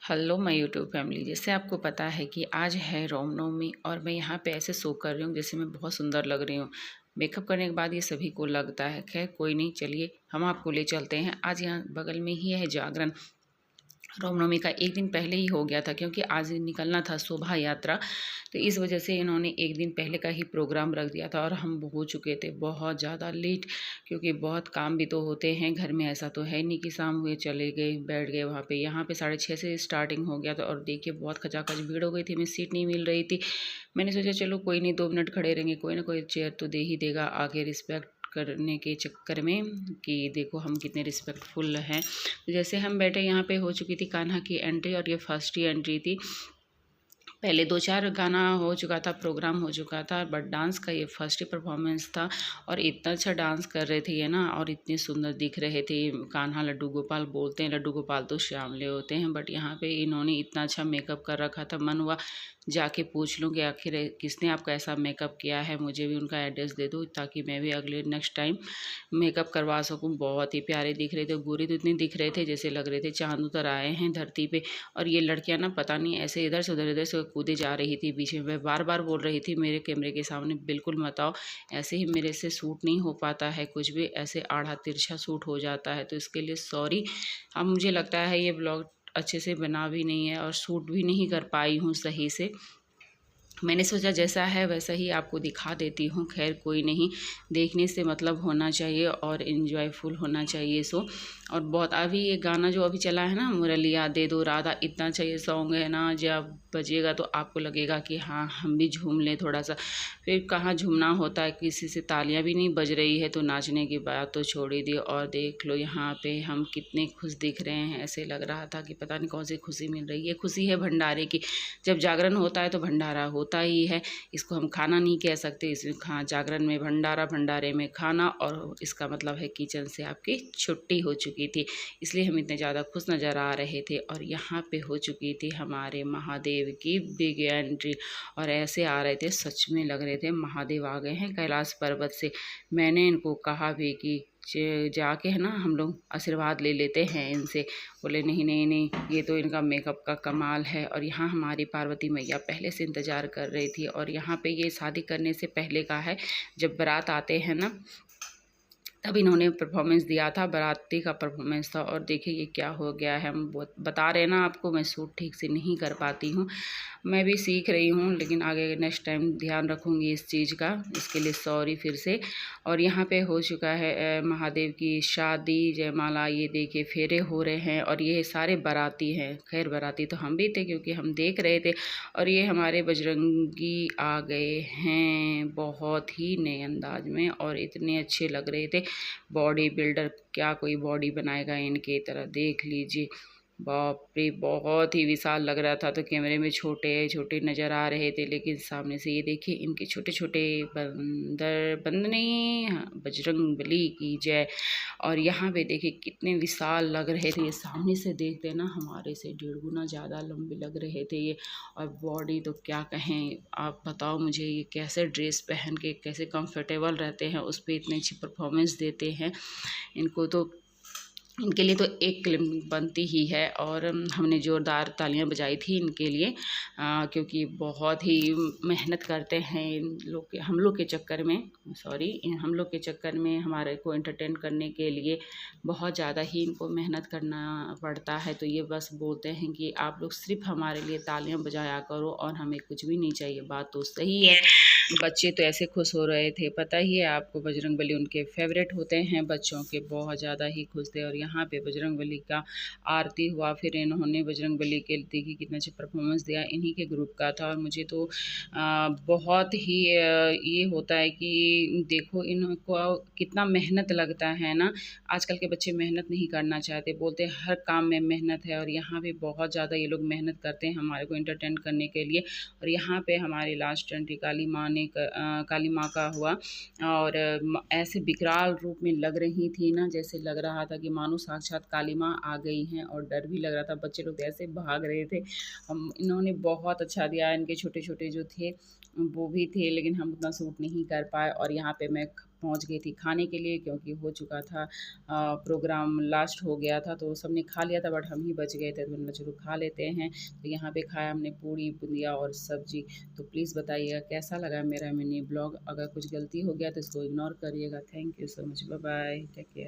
Hello my YouTube family. जैसे आपको पता है कि आज है रामनवमी और मैं यहाँ पे ऐसे शो कर रही हूँ जैसे मैं बहुत सुंदर लग रही हूँ। मेकअप करने के बाद ये सभी को लगता है। खैर कोई नहीं, चलिए हम आपको ले चलते हैं। आज यहाँ बगल में ही है जागरण। रामनवमी का एक दिन पहले ही हो गया था क्योंकि आज निकलना था शोभा यात्रा, तो इस वजह से इन्होंने एक दिन पहले का ही प्रोग्राम रख दिया था और हम हो चुके थे बहुत ज़्यादा लेट, क्योंकि बहुत काम भी तो होते हैं घर में। ऐसा तो है नहीं कि शाम हुए चले गए बैठ गए वहाँ पे। यहाँ पे 6:30 से स्टार्टिंग हो गया था और देखिए बहुत खचाखच भीड़ हो गई थी। मैं सीट नहीं मिल रही थी। मैंने सोचा चलो कोई नहीं, 2 मिनट खड़े रहेंगे, कोई ना कोई चेयर तो दे ही देगा आगे, रिस्पेक्ट करने के चक्कर में कि देखो हम कितने रिस्पेक्टफुल हैं। तो जैसे हम बैठे, यहाँ पे हो चुकी थी कान्हा की एंट्री और ये फर्स्ट ही एंट्री थी। पहले 2-4 गाना हो चुका था, प्रोग्राम हो चुका था, बट डांस का ये फर्स्ट ही परफॉर्मेंस था। और इतना अच्छा डांस कर रहे थे ये ना, और इतने सुंदर दिख रहे थे। कान्हा लड्डू गोपाल बोलते हैं, लड्डू गोपाल तो श्यामले होते हैं, बट यहाँ पे इन्होंने इतना अच्छा मेकअप कर रखा था। मन हुआ जाके पूछ लूँ कि आखिर किसने आपका ऐसा मेकअप किया है, मुझे भी उनका एड्रेस दे दो ताकि मैं भी अगले नेक्स्ट टाइम मेकअप करवा सकूँ। बहुत ही प्यारे दिख रहे थे। गोरे तो इतने दिख रहे थे जैसे लग रहे थे चांद उतर आए हैं धरती पे। और ये लड़कियां ना पता नहीं ऐसे इधर से कूदे जा रही थी बीच में। मैं बार बार बोल रही थी मेरे कैमरे के सामने बिल्कुल मत आओ, ऐसे ही मेरे से सूट नहीं हो पाता है कुछ भी, ऐसे आड़ा तिरछा सूट हो जाता है, तो इसके लिए सॉरी। अब मुझे लगता है ये ब्लॉग अच्छे से बना भी नहीं है और शूट भी नहीं कर पाई हूँ सही से। मैंने सोचा जैसा है वैसा ही आपको दिखा देती हूँ। खैर कोई नहीं, देखने से मतलब होना चाहिए और इन्जॉयफुल होना चाहिए सो। और बहुत अभी ये गाना जो अभी चला है ना, मुरलिया दे दो राधा, इतना चाहिए सॉन्ग है ना, जब बजेगा तो आपको लगेगा कि हाँ हम भी झूम लें थोड़ा सा। फिर कहाँ झूमना होता है, किसी से तालियां भी नहीं बज रही है तो नाचने की बात तो छोड़ ही दी। और देख लो यहाँ पे हम कितने खुश दिख रहे हैं, ऐसे लग रहा था कि पता नहीं कौन सी खुशी मिल रही है। खुशी है भंडारे की। जब जागरण होता है तो भंडारा होता ही है, इसको हम खाना नहीं कह सकते। इसमें जागरण में भंडारा, भंडारे में खाना, और इसका मतलब है किचन से आपकी छुट्टी हो चुकी थी, इसलिए हम इतने ज़्यादा खुश नज़र आ रहे थे। और यहाँ पे हो चुकी थी हमारे महादेव की बिग एंट्री, और ऐसे आ रहे थे सच में लग रहे थे महादेव आ गए हैं कैलाश पर्वत से। मैंने इनको कहा भी कि जाके है ना हम लोग आशीर्वाद ले लेते हैं इनसे। बोले नहीं नहीं नहीं, ये तो इनका मेकअप का कमाल है। और यहाँ हमारी पार्वती मैया पहले से इंतज़ार कर रही थी। और यहाँ पे ये शादी करने से पहले का है, जब बारात आते हैं ना तब इन्होंने परफॉर्मेंस दिया था, बाराती का परफॉर्मेंस था। और देखिए ये क्या हो गया है, हम बता रहे हैं ना आपको, मैं सूट ठीक से नहीं कर पाती हूँ। मैं भी सीख रही हूँ, लेकिन आगे नेक्स्ट टाइम ध्यान रखूँगी इस चीज़ का, इसके लिए सॉरी फिर से। और यहाँ पे हो चुका है महादेव की शादी, जयमाला, ये देखिए फेरे हो रहे हैं। और ये सारे बाराती हैं। खैर बाराती तो हम भी थे क्योंकि हम देख रहे थे। और ये हमारे बजरंगी आ गए हैं बहुत ही नए अंदाज में और इतने अच्छे लग रहे थे। बॉडी बिल्डर क्या कोई बॉडी बनाएगा इनके तरह, देख लीजिए। बाप रे, बहुत ही विशाल लग रहा था। तो कैमरे में छोटे छोटे नज़र आ रहे थे, लेकिन सामने से ये देखिए इनके छोटे छोटे बंदर, बंद नहीं, हाँ, बजरंग बली की जय। और यहाँ पे देखिए कितने विशाल लग रहे थे। ये सामने से देखते ना हमारे से 1.5 गुना ज़्यादा लंबे लग रहे थे ये। और बॉडी तो क्या कहें, आप बताओ मुझे ये कैसे ड्रेस पहन के कैसे कंफर्टेबल रहते हैं, उस पर इतनी अच्छी परफॉर्मेंस देते हैं। इनको तो, इनके लिए तो एक क्लिप बनती ही है। और हमने ज़ोरदार तालियां बजाई थी इनके लिए, क्योंकि बहुत ही मेहनत करते हैं इन लोग के, हम लोग के चक्कर में, सॉरी, हम लोग के चक्कर में हमारे को एंटरटेन करने के लिए बहुत ज़्यादा ही इनको मेहनत करना पड़ता है। तो ये बस बोलते हैं कि आप लोग सिर्फ हमारे लिए तालियां बजाया करो और हमें कुछ भी नहीं चाहिए। बात तो सही है। बच्चे तो ऐसे खुश हो रहे थे, पता ही है आपको, बजरंगबली उनके फेवरेट होते हैं बच्चों के, बहुत ज़्यादा ही खुश थे। और यहाँ पे बजरंगबली का आरती हुआ, फिर इन्होंने बजरंगबली के देखिए कितना अच्छा परफॉर्मेंस दिया, इन्हीं के ग्रुप का था। और मुझे तो बहुत ही ये होता है कि देखो इनको कितना मेहनत लगता है ना। आजकल के बच्चे मेहनत नहीं करना चाहते, बोलते हर काम में मेहनत है। और यहाँ पे बहुत ज़्यादा ये लोग मेहनत करते हैं हमारे को एंटरटेन करने के लिए। और यहाँ पे हमारी लास्ट एंट्री काली माँ ने काली माँ का हुआ। और ऐसे विकराल रूप में लग रही थी ना, जैसे लग रहा था कि मानो साक्षात काली माँ आ गई हैं। और डर भी लग रहा था, बच्चे लोग ऐसे भाग रहे थे। हम इन्होंने बहुत अच्छा दिया, इनके छोटे छोटे जो थे वो भी थे, लेकिन हम उतना सूट नहीं कर पाए। और यहाँ पे मैं पहुँच गई थी खाने के लिए, क्योंकि हो चुका था प्रोग्राम लास्ट हो गया था, तो सबने खा लिया था बट हम ही बच गए थे, तो मैंने चलो खा लेते हैं। तो यहाँ पे खाया हमने पूड़ी, बुंदिया और सब्जी। तो प्लीज़ बताइएगा कैसा लगा मेरा मिनी ब्लॉग। अगर कुछ गलती हो गया तो इसको इग्नोर करिएगा। Thank you so much, bye bye, take care.